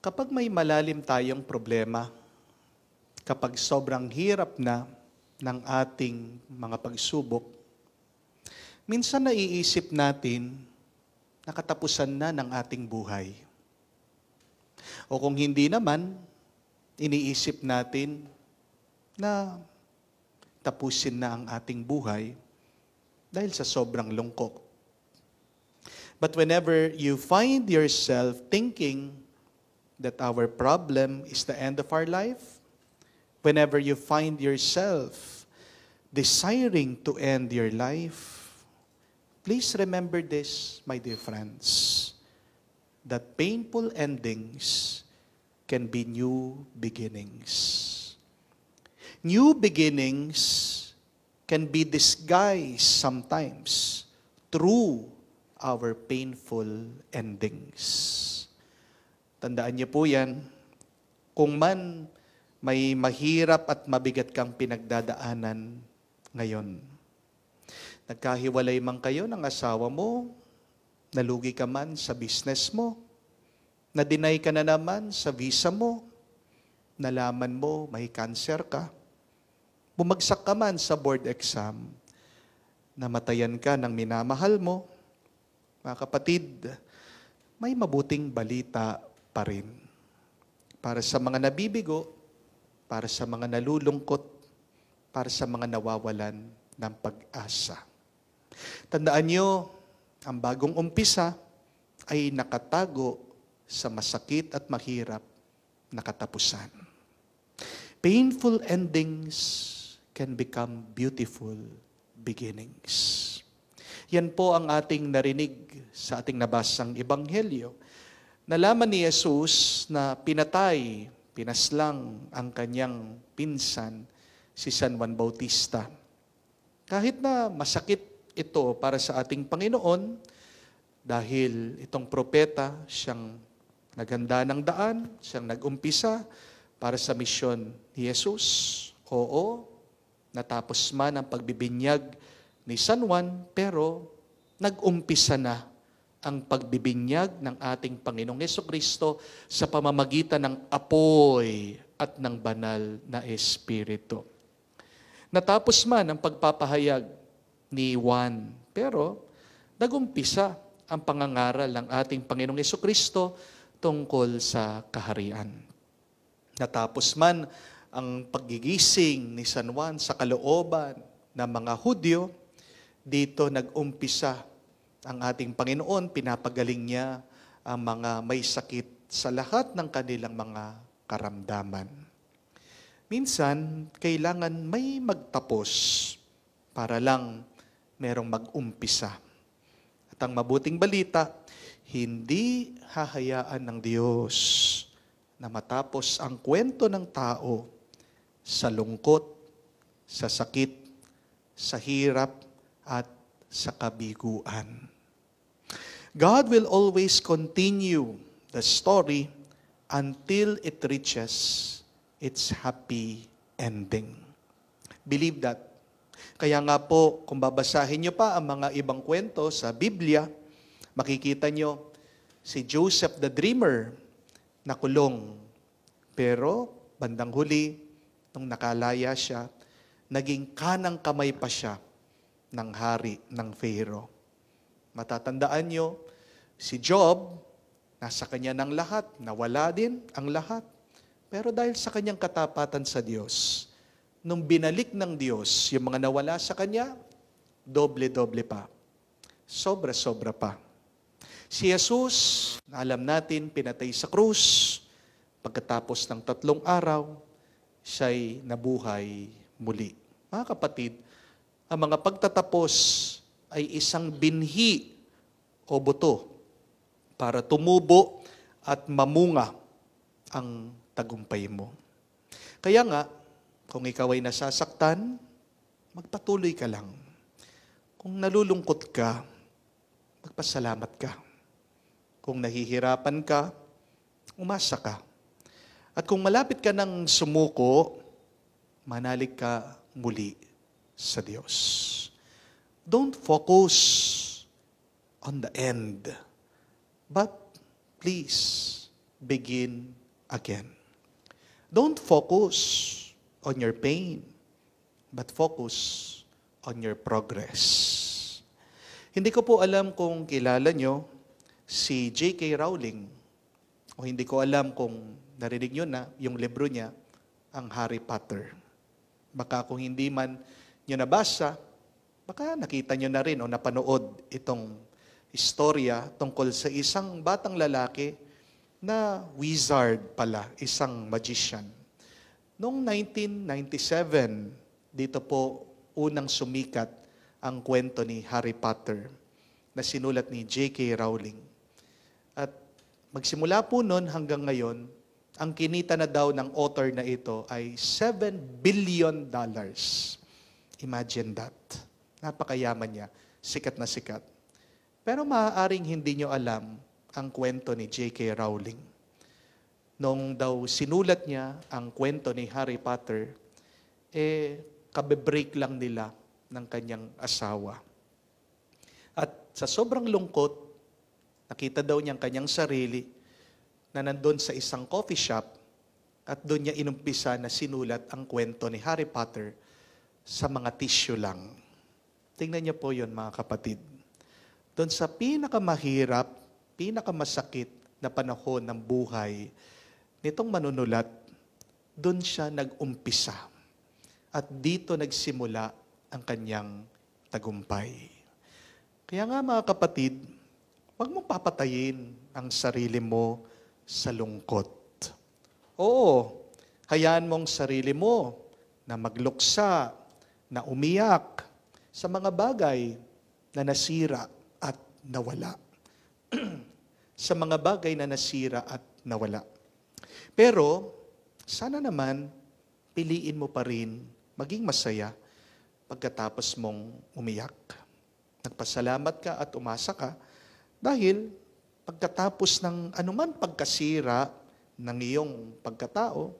Kapag may malalim tayong problema, kapag sobrang hirap na ng ating mga pagsubok, minsan naiisip natin na katapusan na ng ating buhay. O kung hindi naman, iniisip natin na tapusin na ang ating buhay dahil sa sobrang lungkot. But whenever you find yourself thinking that our problem is the end of our life, whenever you find yourself desiring to end your life, please remember this, my dear friends, that painful endings can be new beginnings. New beginnings can be disguised sometimes through our painful endings. Tandaan niyo po yan, kung man may mahirap at mabigat kang pinagdadaanan ngayon. Nagkahiwalay man kayo ng asawa mo, nalugi ka man sa business mo, na-deny ka na naman sa visa mo, nalaman mo may cancer ka, bumagsak ka man sa board exam, namatayan ka ng minamahal mo, mga kapatid, may mabuting balita pa rin. Para sa mga nabibigo, para sa mga nalulungkot, para sa mga nawawalan ng pag-asa. Tandaan nyo, ang bagong umpisa ay nakatago sa masakit at mahirap na katapusan. Painful endings can become beautiful beginnings. Yan po ang ating narinig sa ating nabasang ebanghelyo. Nalaman ni Jesus na pinaslang ang kanyang pinsan, si San Juan Bautista. Kahit na masakit ito para sa ating Panginoon, dahil itong propeta, siyang naghanda ng daan, siyang nag-umpisa para sa misyon ni Jesus. Oo, natapos man ang pagbibinyag ni San Juan, pero nag-umpisa na ang pagbibinyag ng ating Panginoong Jesucristo sa pamamagitan ng apoy at ng banal na Espiritu. Natapos man ang pagpapahayag ni Juan, pero nag-umpisa ang pangangaral ng ating Panginoong Jesucristo tungkol sa kaharian. Natapos man ang paggigising ni San Juan sa kalooban ng mga Hudyo, dito nag-umpisa ang ating Panginoon, pinapagaling niya ang mga may sakit sa lahat ng kanilang mga karamdaman. Minsan, kailangan may magtapos para lang merong mag-umpisa. At ang mabuting balita, hindi hahayaan ng Diyos na matapos ang kwento ng tao sa lungkot, sa sakit, sa hirap, at sa kabiguan. God will always continue the story until it reaches its happy ending. Believe that. Kaya nga po, kung babasahin nyo pa ang mga ibang kwento sa Biblia, makikita nyo si Joseph the Dreamer nakulong. Pero bandang huli, nung nakalaya siya, naging kanang kamay pa siya ng hari ng Pharaoh. Matatandaan nyo, si Job, nasa kanya ng lahat, nawala din ang lahat. Pero dahil sa kanyang katapatan sa Diyos, nung binalik ng Diyos yung mga nawala sa kanya, doble-doble pa. Sobra-sobra pa. Si Jesus, na alam natin, pinatay sa krus. Pagkatapos ng 3 araw, siya'y nabuhay muli. Mga kapatid, ang mga pagtatapos ay isang binhi o buto para tumubo at mamunga ang tagumpay mo. Kaya nga, kung ikaw ay nasasaktan, magpatuloy ka lang. Kung nalulungkot ka, magpasalamat ka. Kung nahihirapan ka, umasa ka. At kung malapit ka ng sumuko, manalig ka muli sa Diyos. Don't focus on the end, but please begin again. Don't focus on your pain, but focus on your progress. Hindi ko po alam kung kilala nyo si J.K. Rowling, o hindi ko alam kung narinig nyo na yung libro niya, ang Harry Potter. Baka kung hindi man nyo nabasa, baka nakita nyo na rin o napanood itong istorya tungkol sa isang batang lalaki na wizard pala, isang magician. Noong 1997, dito po unang sumikat ang kwento ni Harry Potter na sinulat ni J.K. Rowling. At magsimula po noon hanggang ngayon, ang kinita na daw ng author na ito ay $7 billion. Imagine that. Napakayaman niya. Sikat na sikat. Pero maaaring hindi nyo alam ang kwento ni J.K. Rowling. Nung daw sinulat niya ang kwento ni Harry Potter, kabe-break lang nila ng kanyang asawa. At sa sobrang lungkot, nakita daw niya ang kanyang sarili na nandun sa isang coffee shop at doon niya inumpisa na sinulat ang kwento ni Harry Potter sa mga tissue lang. Tingnan niyo po yun, mga kapatid. Doon sa pinakamahirap, pinakamasakit na panahon ng buhay nitong manunulat, doon siya nag-umpisa. At dito nagsimula ang kanyang tagumpay. Kaya nga, mga kapatid, huwag mong papatayin ang sarili mo sa lungkot. Oo, hayaan mong sarili mo na magluksa, na umiyak sa mga bagay na nasira at nawala. Sa mga bagay na nasira at nawala. Pero, sana naman, piliin mo pa rin maging masaya pagkatapos mong umiyak. Nagpasalamat ka at umasa ka dahil pagkatapos ng anuman pagkasira ng iyong pagkatao,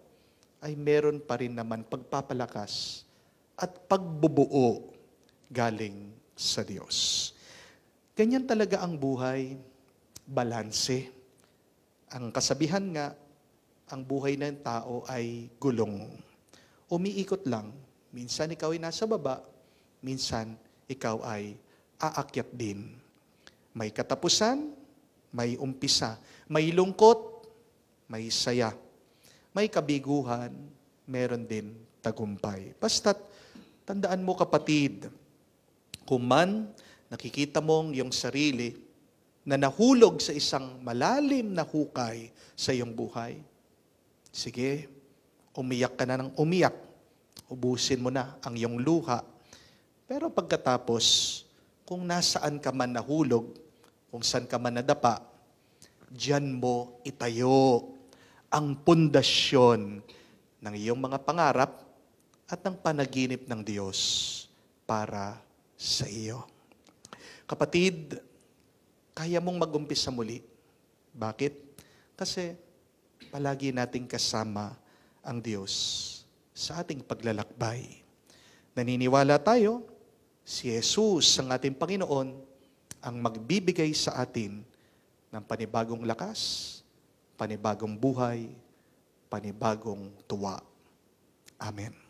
ay meron pa rin naman pagpapalakas at pagbubuo galing sa Diyos. Ganyan talaga ang buhay, balanse. Ang kasabihan nga, ang buhay ng tao ay gulong. Umiikot lang. Minsan ikaw ay nasa baba, minsan ikaw ay aakyat din. May katapusan, may umpisa. May lungkot, may saya. May kabiguhan, meron din tagumpay. Basta't tandaan mo, kapatid, kung man nakikita mong iyong sarili na nahulog sa isang malalim na hukay sa iyong buhay, sige, umiyak ka na ng umiyak. Ubusin mo na ang iyong luha. Pero pagkatapos, kung nasaan ka man nahulog, kung saan ka man nadapa, diyan mo itayo ang pundasyon ng iyong mga pangarap at ng panaginip ng Diyos para sa iyo. Kapatid, kaya mong mag-umpisa muli. Bakit? Kasi palagi nating kasama ang Diyos sa ating paglalakbay. Naniniwala tayo, si Jesus, ang ating Panginoon, ang magbibigay sa atin ng panibagong lakas, panibagong buhay, panibagong tuwa. Amen.